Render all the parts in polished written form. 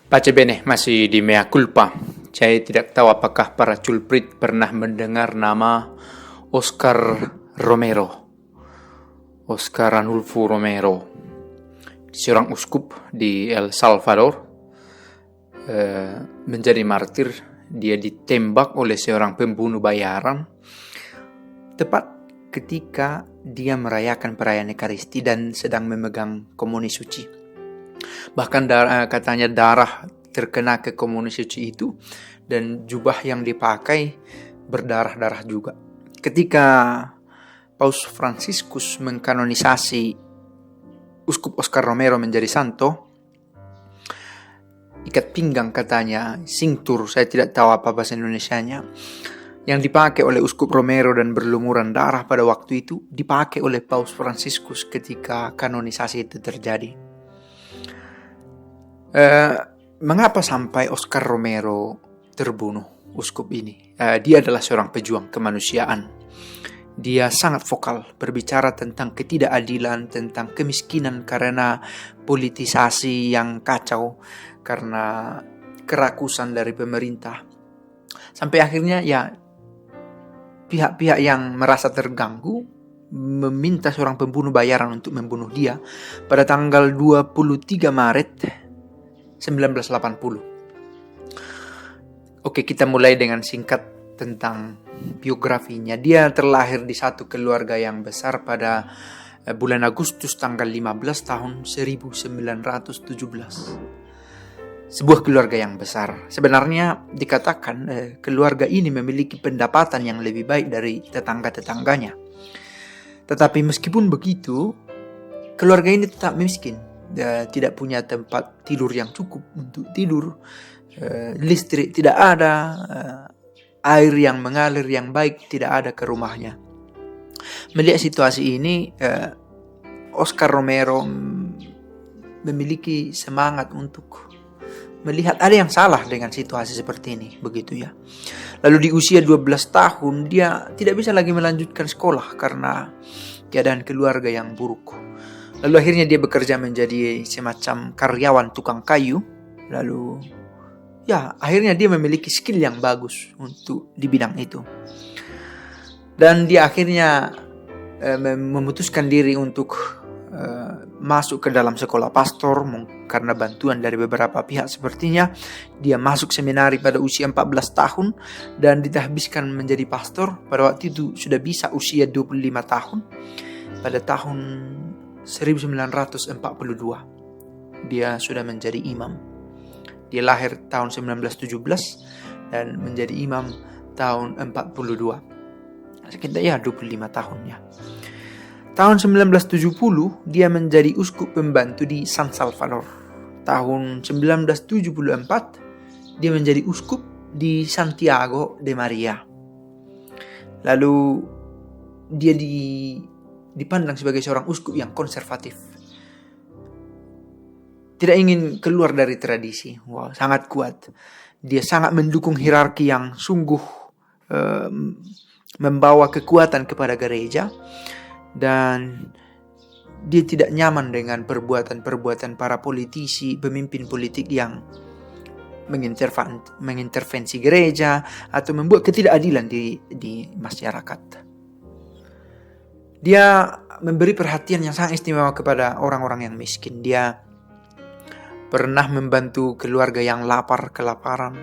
Pace bene, masih di mea culpa. Saya tidak tahu apakah para culprit pernah mendengar nama Oscar Romero. Oscar Anulfo Romero, seorang uskup di El Salvador, menjadi martir. Dia ditembak oleh seorang pembunuh bayaran tepat ketika dia merayakan perayaan Ekaristi dan sedang memegang komuni suci. Bahkan katanya darah terkena ke komuni suci itu, dan jubah yang dipakai berdarah-darah juga. Ketika Paus Fransiskus mengkanonisasi Uskup Oscar Romero menjadi santo, ikat pinggang katanya, singtur, saya tidak tahu apa bahasa Indonesianya, yang dipakai oleh Uskup Romero dan berlumuran darah pada waktu itu dipakai oleh Paus Fransiskus ketika kanonisasi itu terjadi. Mengapa sampai Oscar Romero terbunuh, uskup ini? Dia adalah seorang pejuang kemanusiaan. Dia sangat vokal berbicara tentang ketidakadilan, tentang kemiskinan karena politisasi yang kacau, karena kerakusan dari pemerintah. Sampai akhirnya pihak-pihak yang merasa terganggu meminta seorang pembunuh bayaran untuk membunuh dia pada tanggal 23 Maret 1980. Oke, kita mulai dengan singkat tentang biografinya. Dia terlahir di satu keluarga yang besar pada bulan Agustus tanggal 15 tahun 1917. Sebuah keluarga yang besar. Sebenarnya dikatakan keluarga ini memiliki pendapatan yang lebih baik dari tetangga-tetangganya. Tetapi meskipun begitu, keluarga ini tetap miskin. Tidak punya tempat tidur yang cukup untuk tidur, listrik tidak ada, air yang mengalir yang baik tidak ada ke rumahnya. Melihat situasi ini, Oscar Romero memiliki semangat untuk melihat ada yang salah dengan situasi seperti ini, begitu ya. Lalu di usia 12 tahun dia tidak bisa lagi melanjutkan sekolah karena keadaan keluarga yang buruk. Lalu akhirnya dia bekerja menjadi semacam karyawan tukang kayu. Lalu akhirnya dia memiliki skill yang bagus untuk di bidang itu. Dan dia akhirnya memutuskan diri untuk masuk ke dalam sekolah pastor karena bantuan dari beberapa pihak sepertinya. Dia masuk seminari pada usia 14 tahun dan ditahbiskan menjadi pastor. Pada waktu itu sudah bisa usia 25 tahun. Pada tahun 1942 dia sudah menjadi imam. Dia lahir tahun 1917 dan menjadi imam tahun 42. Sekitar 25 tahunnya. Tahun 1970 dia menjadi uskup pembantu di San Salvador. Tahun 1974 dia menjadi uskup di Santiago de Maria. Lalu dia dipandang sebagai seorang uskup yang konservatif. Tidak ingin keluar dari tradisi. Sangat kuat. Dia sangat mendukung hierarki yang sungguh membawa kekuatan kepada gereja. Dan dia tidak nyaman dengan perbuatan-perbuatan para politisi, pemimpin politik yang mengintervensi gereja atau membuat ketidakadilan di masyarakat. Dia memberi perhatian yang sangat istimewa kepada orang-orang yang miskin. Dia pernah membantu keluarga yang kelaparan.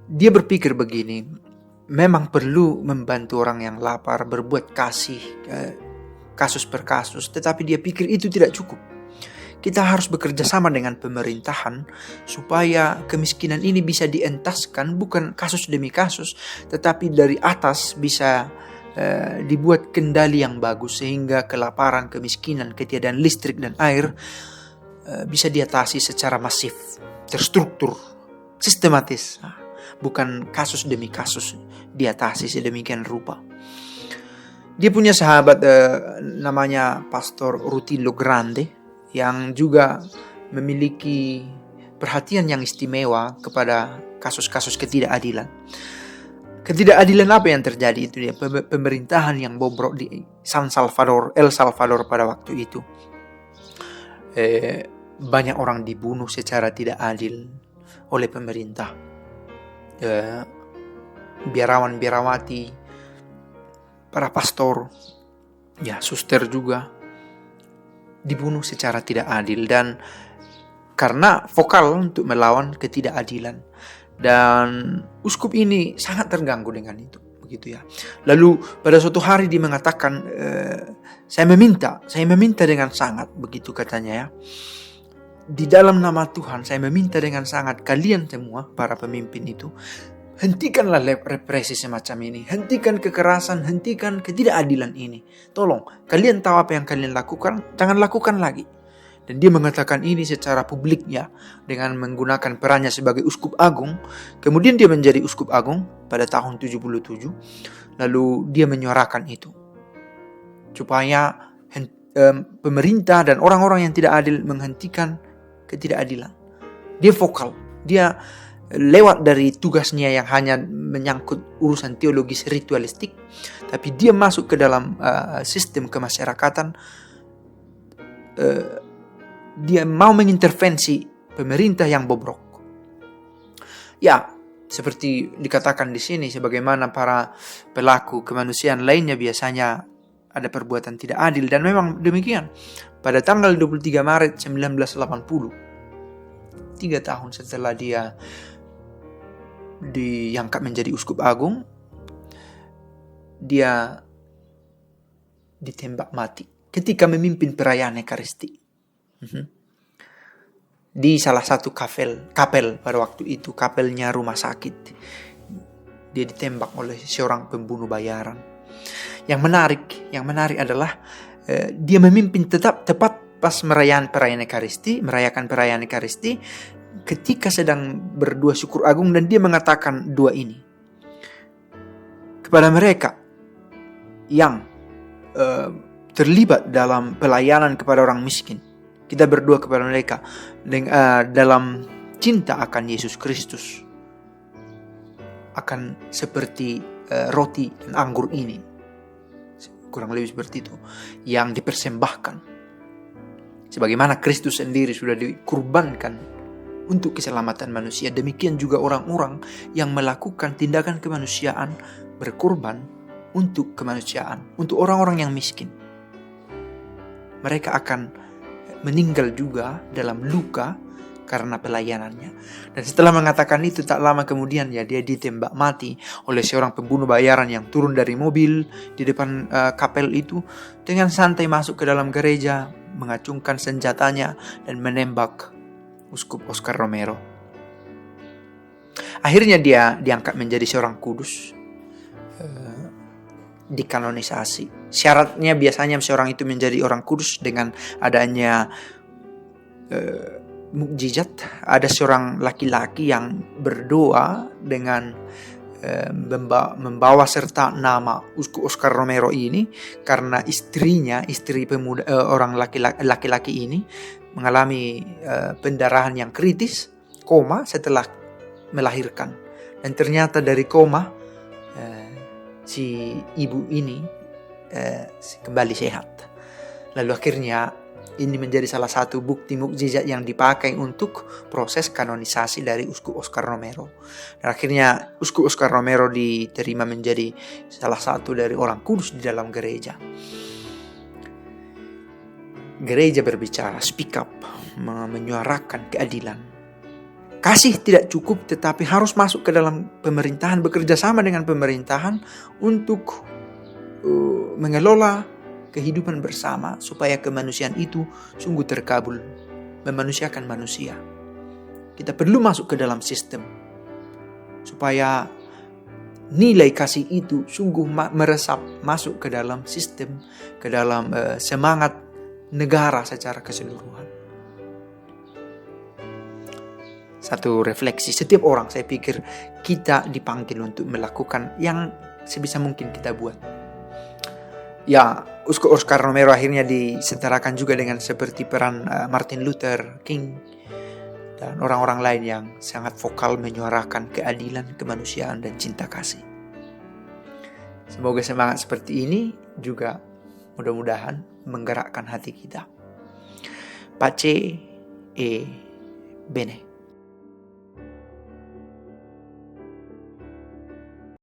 Dia berpikir begini, memang perlu membantu orang yang lapar, berbuat kasih kasus per kasus. Tetapi dia pikir itu tidak cukup. Kita harus bekerja sama dengan pemerintahan supaya kemiskinan ini bisa dientaskan, bukan kasus demi kasus, tetapi dari atas bisa dibuat kendali yang bagus sehingga kelaparan, kemiskinan, ketiadaan listrik dan air bisa diatasi secara masif, terstruktur, sistematis, bukan kasus demi kasus diatasi sedemikian rupa. Dia punya sahabat namanya Pastor Rutilio Grande yang juga memiliki perhatian yang istimewa kepada kasus-kasus ketidakadilan. Ketidakadilan apa yang terjadi itu dia pemerintahan yang bobrok di El Salvador pada waktu itu. banyak orang dibunuh secara tidak adil oleh pemerintah. Biarawan-biarawati, para pastor, suster juga dibunuh secara tidak adil, dan karena vokal untuk melawan ketidakadilan. Dan uskup ini sangat terganggu dengan itu, begitu ya. Lalu pada suatu hari dia mengatakan, saya meminta dengan sangat, begitu katanya ya. Di dalam nama Tuhan saya meminta dengan sangat, kalian semua para pemimpin itu, hentikanlah represi semacam ini, hentikan kekerasan, hentikan ketidakadilan ini. Tolong, kalian tahu apa yang kalian lakukan, jangan lakukan lagi. Dan dia mengatakan ini secara publiknya dengan menggunakan perannya sebagai uskup agung. Kemudian dia menjadi uskup agung pada tahun 77. Lalu dia menyuarakan itu, supaya pemerintah dan orang-orang yang tidak adil menghentikan ketidakadilan. Dia vokal, dia lewat dari tugasnya yang hanya menyangkut urusan teologis ritualistik, tapi dia masuk ke dalam sistem kemasyarakatan. Dia mau mengintervensi pemerintah yang bobrok. Ya, seperti dikatakan di sini, sebagaimana para pelaku kemanusiaan lainnya biasanya ada perbuatan tidak adil, dan memang demikian. Pada tanggal 23 Maret 1980, 3 tahun setelah dia diangkat menjadi uskup agung, dia ditembak mati ketika memimpin perayaan Ekaristi. Di salah satu kapel pada waktu itu, kapelnya rumah sakit. Dia ditembak oleh seorang pembunuh bayaran. Yang menarik adalah dia memimpin tepat pas merayakan perayaan Ekaristi, ketika sedang berdua syukur agung, dan dia mengatakan dua ini kepada mereka yang terlibat dalam pelayanan kepada orang miskin. Kita berdoa kepada mereka dalam cinta akan Yesus Kristus, akan seperti roti dan anggur ini, kurang lebih seperti itu, yang dipersembahkan sebagaimana Kristus sendiri sudah dikurbankan untuk keselamatan manusia. Demikian juga orang-orang yang melakukan tindakan kemanusiaan berkorban untuk kemanusiaan, untuk orang-orang yang miskin. Mereka akan meninggal juga dalam luka karena pelayanannya. Dan setelah mengatakan itu, tak lama kemudian dia ditembak mati oleh seorang pembunuh bayaran yang turun dari mobil di depan kapel itu, dengan santai masuk ke dalam gereja, mengacungkan senjatanya dan menembak Uskup Oscar Romero. Akhirnya dia diangkat menjadi seorang kudus, dikanonisasi. Syaratnya biasanya seorang itu menjadi orang kudus dengan adanya mukjizat. Ada seorang laki-laki yang berdoa dengan membawa serta nama Uskup Oscar Romero ini, karena istri pemuda, orang laki-laki ini mengalami pendarahan yang kritis, koma setelah melahirkan, dan ternyata dari koma si ibu ini kembali sehat. Lalu akhirnya ini menjadi salah satu bukti mukjizat yang dipakai untuk proses kanonisasi dari Uskup Oscar Romero. Dan akhirnya Uskup Oscar Romero diterima menjadi salah satu dari orang kudus di dalam gereja. Gereja berbicara, speak up, menyuarakan keadilan. Kasih tidak cukup, tetapi harus masuk ke dalam pemerintahan, bekerja sama dengan pemerintahan untuk mengelola kehidupan bersama supaya kemanusiaan itu sungguh terkabul, memanusiakan manusia. Kita perlu masuk ke dalam sistem supaya nilai kasih itu sungguh meresap masuk ke dalam sistem, ke dalam semangat negara secara keseluruhan. Satu refleksi, setiap orang, saya pikir kita dipanggil untuk melakukan yang sebisa mungkin kita buat. Ya, Uskup Oscar Romero akhirnya disetarakan juga dengan seperti peran Martin Luther King dan orang-orang lain yang sangat vokal menyuarakan keadilan, kemanusiaan, dan cinta kasih. Semoga semangat seperti ini juga mudah-mudahan menggerakkan hati kita. Pace e bene.